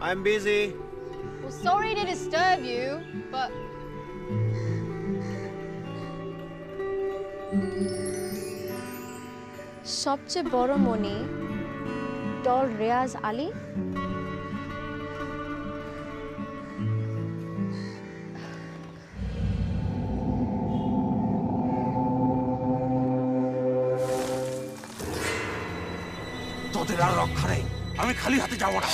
I'm busy. Well, sorry to disturb you, but... সবচেয়ে বড় মনি doll রেয়াজ আলী। তোদের আর রক্ষা নেই, আমি খালি হাতে যাবো না।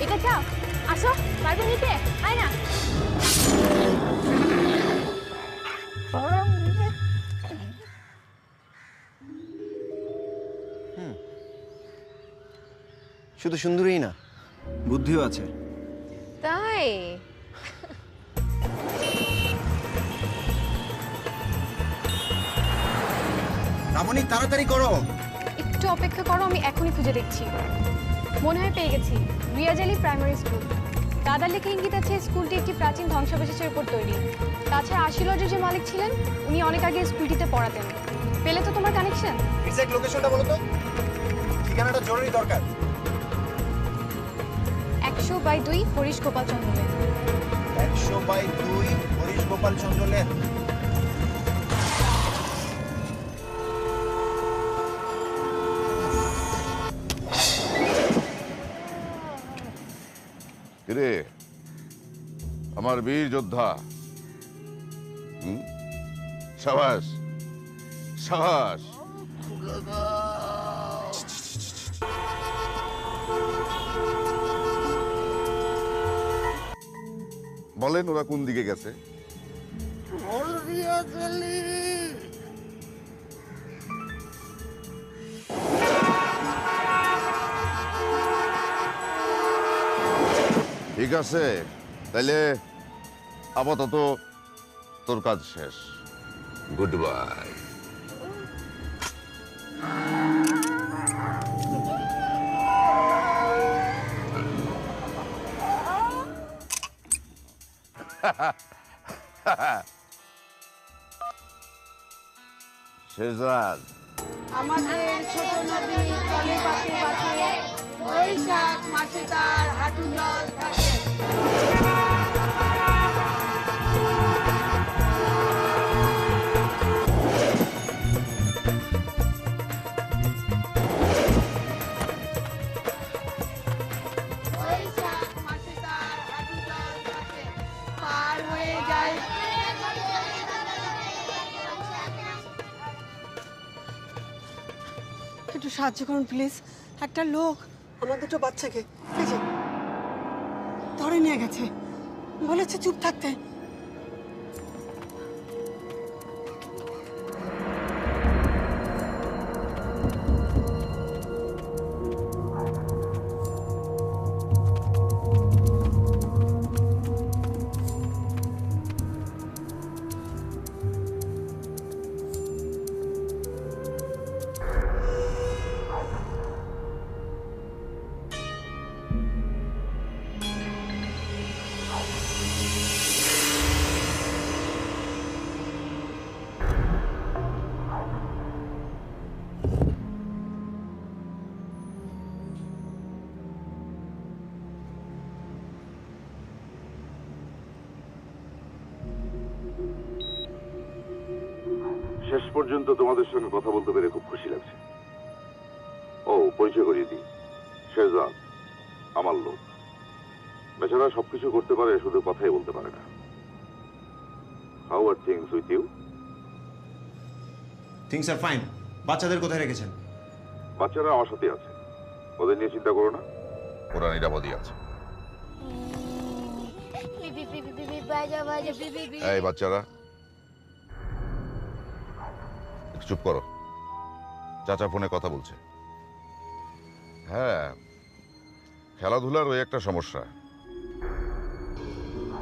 এটা চাও, আসো, পারবে নিতে, আয় না। শুধু সুন্দরীই না, বুদ্ধিও আছে। তাই? রামনি, তাড়াতাড়ি করো। একটু অপেক্ষা করো, আমি এখনই খুঁজে দেখছি। মনে হয় পেয়ে গেছি, রিয়াজ আলী প্রাইমারি স্কুল। দাদার লেখা ইঙ্গিত আছে স্কুলটি একটি প্রাচীন ধ্বংসাবশেষের উপর তৈরি। তাছাড়া আশি লজের যে মালিক ছিলেন, উনি অনেক আগে স্কুলটিতে পড়াতেন। পেলে তো তোমার কানেকশন। এক্সাক্ট লোকেশনটা বলো তো, ঠিকানাটা জরুরি দরকার। 100/2 হরিশ গোপাল চন্দ্র লেন। 100/2 হরিশ গোপাল চন্দ্র লেন। রে আমার বীর যোদ্ধা, সাবাস সাবাস। বলেন ওরা কোন দিকে গেছে? ঠিক আছে, তাইলে আপাতত তোর কাজ শেষ। Good bye. শেহজাদ, আমাদের ছোট নদী জলে পাতে পাতে, বৈশাখ মাসে তার হাঁটু জল থাকে। বৈশাখ মাসে তার হাঁটু জল থাকে, পার হয়ে যায়। একটু সাহায্য করুন প্লিজ। একটা লোক আমার দুটো বাচ্চাকে এই যে ধরে নিয়ে গেছে, বলেছে চুপ থাকতে। শেষ পর্যন্ত তোমাদের সঙ্গে কথা বলতে পেরে খুব খুশি লাগছে। ও, পরিচয় করিয়ে দিই, শেহজাদ আমার লোক। বেচারা সবকিছু করতে পারে, শুধু কথাই বলতে পারে না। How are things with you? Things are fine. বাচ্চাদের কোথায় রেখেছেন? বাচ্চারা আমার সাথে আছে, ওদের নিয়ে চিন্তা করো না, ওরা নিরাপদই আছে। এই বাচ্চারা, একটু চুপ করো, চাচা ফোনে কথা বলছে। হ্যাঁ, খেলাধুলার ওই একটা সমস্যা,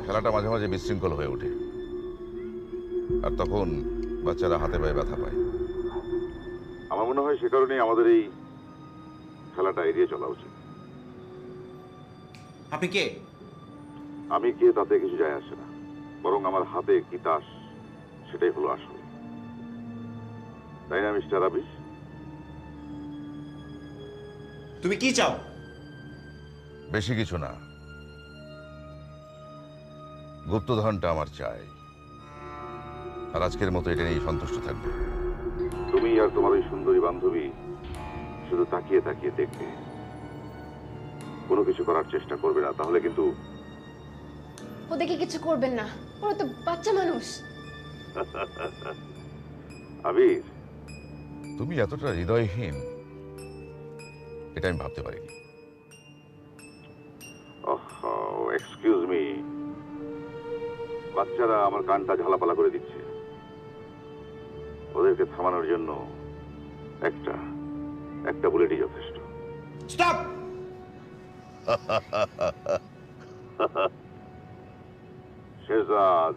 খেলাটা মাঝে মাঝে বিশৃঙ্খল হয়ে ওঠে, আর তখন বাচ্চারা হাতে পায়ে ব্যথা পায়। আমার মনে হয় সে কারণেই আমাদের এই খেলাটা এড়িয়ে চলা উচিত। আপনি কে? আমি কে তাতে কিছু যায় আসে না, বরং আমার হাতে কি তাস সেটাই হলো আসল, তাই না মিস্টার আবিশ? তুমি কি চাও? বেশি কিছু না, গুপ্তধনটা আমার চাই, আর আজকের মতো এটা নিয়ে সন্তুষ্ট থাকবে। তুমি আর তোমার ওই সুন্দরী বান্ধবী শুধু তাকিয়ে তাকিয়ে দেখবে, কোনো কিছু করার চেষ্টা করবে না, তাহলে কিন্তু ওদেরকে কিছু করবেন না, ওরা তো বাচ্চা মানুষ। আবির, তুমি এতটা হৃদয়হীন এটা আমি ভাবতে পারিনি। এক্সকিউজ মি, বাচ্চারা আমার কানটা ঝালাপালা করে দিচ্ছে, ওদেরকে থামানোর জন্য একটা বুলেটই যথেষ্ট। স্টপ! শেহজাদ,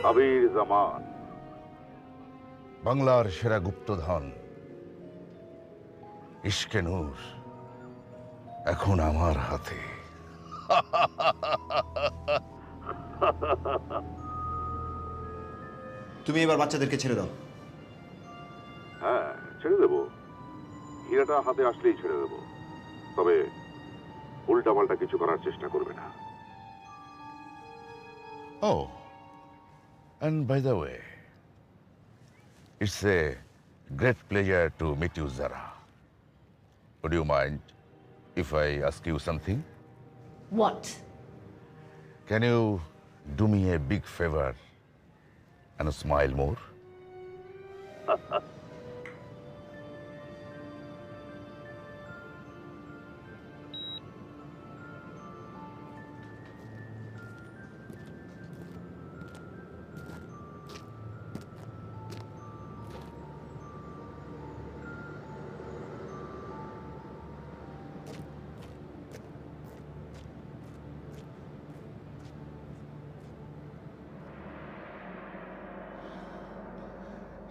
আবির জামান, বাংলার সেরা গুপ্তধন ইশকে নূর এখন আমার হাতে। তুমি এবার বাচ্চাদেরকে ছেড়ে দাও। হ্যাঁ, ছেড়ে দেবো, হীরাটা হাতে আসলেই ছেড়ে দেবো, তবে উল্টাপাল্টা কিছু করার চেষ্টা করবে না। ও, and by the way, it's a great pleasure to meet you, Zara. Would you mind if I ask you something? What? Can you do me a big favor and smile more?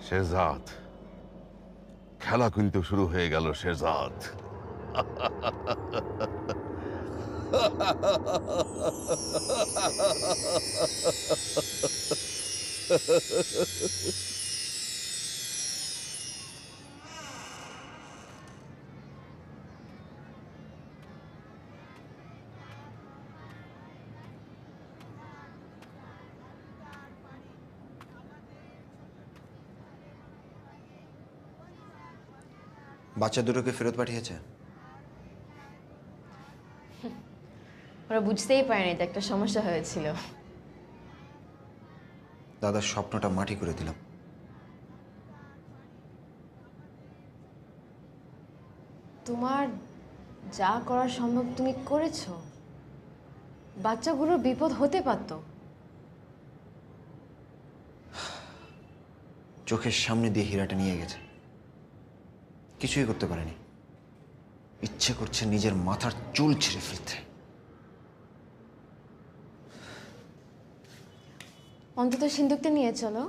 Shehzad, খেলা কিন্তু শুরু হয়ে গেল শেহজাদ। বাচ্চা দুটোকে ফেরত পাঠিয়েছে। ওরা বুঝতেই পারেনি যে একটা সমস্যা হয়েছিল। দাদার স্বপ্নটা মাটি করে দিলাম। তোমার যা করা সম্ভব তুমি করেছো, বাচ্চাগুলোর বিপদ হতে পারতো। চোখের সামনে দিয়ে হীরাটা নিয়ে গেছে, কিছুই করতে পারেনি। ইচ্ছে করছে নিজের মাথার চুল ছিঁড়ে ফেলতে। অন্তত সিন্দুকটা নিয়ে চলো।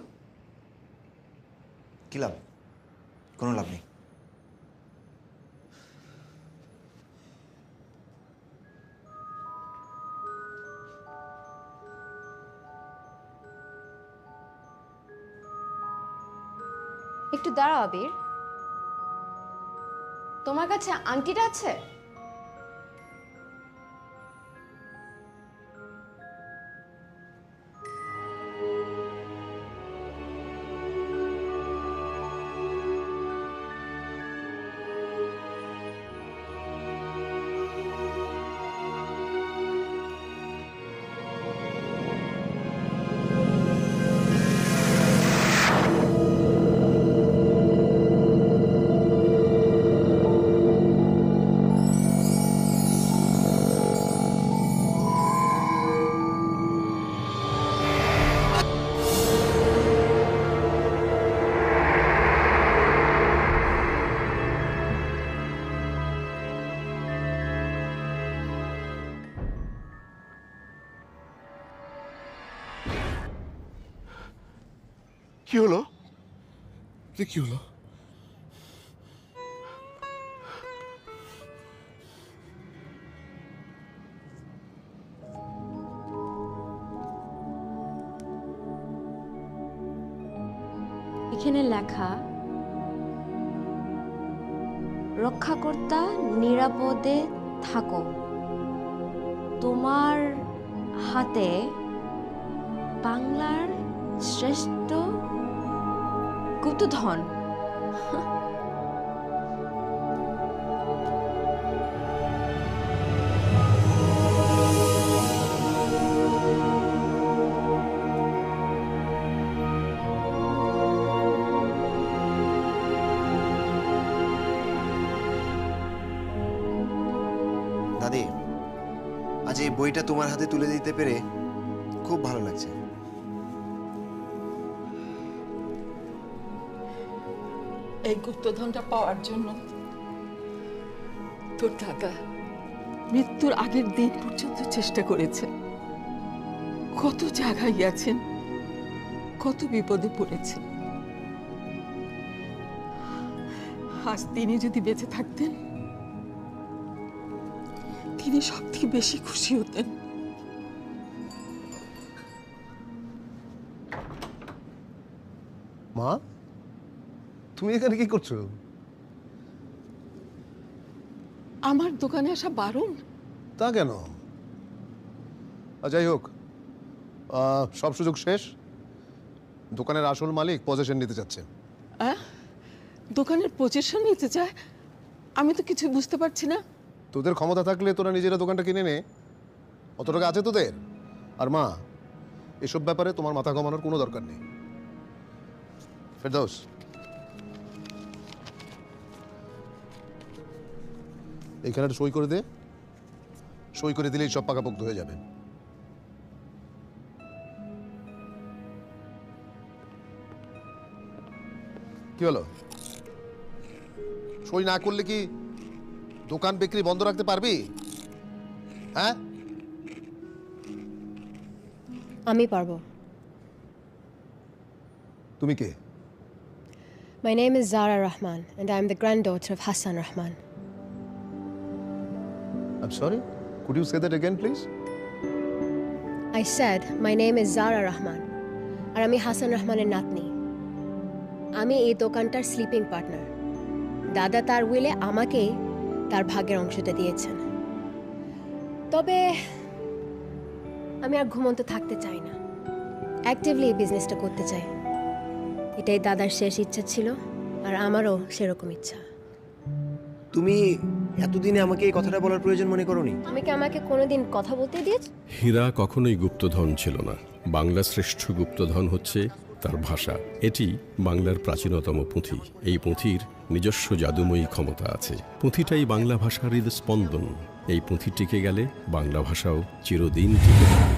কি লাভ? কোনো লাভ নেই। একটু দাঁড়াও আবির, তোমার কাছে আংটিটা আছে? কি হলো? কি হলো? এখানে লেখা, রক্ষাকর্তা নিরাপদে থাকো, তোমার হাতে বাংলার শ্রেষ্ঠ গুপ্তধন। দাদি, আজ এই বইটা তোমার হাতে তুলে দিতে পেরে খুব ভালো লাগছে। এই গুপ্তধনটা পাওয়ার জন্য তোর দাদা মৃত্যুর আগের দিন পর্যন্ত চেষ্টা করেছে। কত জায়গায় গেছেন, কত বিপদে পড়েছেন। আজ তিনি যদি বেঁচে থাকতেন, তিনি সব থেকে বেশি খুশি হতেন। মা, তুমি এখানে কি করছো? আমার দোকানে আসা বারণ। তা কেন? যাই হোক, সব সুযোগ শেষ। দোকানের আসল মালিক পজেশন নিতে চাচ্ছে। দোকানের পজিশন নিতে চায়? আমি তো কিছু বুঝতে পারছি না। তোদের ক্ষমতা থাকলে তোরা নিজেরা দোকানটা কিনে নে। অত টাকা আছে তোদের? আর মা, এসব ব্যাপারে তোমার মাথা ঘামানোর কোনো দরকার নেই। ফেরদৌস, এইখানে একটা সই করে দে। সই করে দিলেই সব পাকাপোক্ত হয়ে যাবে। কি হলো? সই না করলে কি দোকান বিক্রি বন্ধ রাখতে পারবি? হ্যাঁ, আমি পারবো। তুমি কে? My name is Zara Rahman and I am the granddaughter of Hassan Rahman. I'm sorry, could you say that again please? I said my name is Zara Rahman আর আমি হাসান রহমানের নাতনি। আমি এই দোকানটার স্লিপিং পার্টনার। দাদা তার উইলে আমাকে তার ভাগের অংশটা দিয়েছেন। তবে আমি আর ঘুমন্ত থাকতে চাই না, অ্যাক্টিভলি এই বিজনেসটা করতে চাই। এটাই দাদার শেষ ইচ্ছা ছিল, আর আমারও সেরকম ইচ্ছা। তুমি এতদিনে আমাকে এই কথাটা বলার প্রয়োজন মনে করোনি? আমি কি আমাকে কোনোদিন কথা বলতে দিয়েছি? হীরা কখনোই গুপ্তধন ছিল না। বাংলা শ্রেষ্ঠ গুপ্তধন হচ্ছে তার ভাষা। এটি বাংলার প্রাচীনতম পুঁথি। এই পুঁথির নিজস্ব জাদুময়ী ক্ষমতা আছে। পুঁথিটাই বাংলা ভাষার হৃদস্পন্দন। এই পুঁথি টিকে গেলে বাংলা ভাষাও চিরদিন টিকে থাকবে।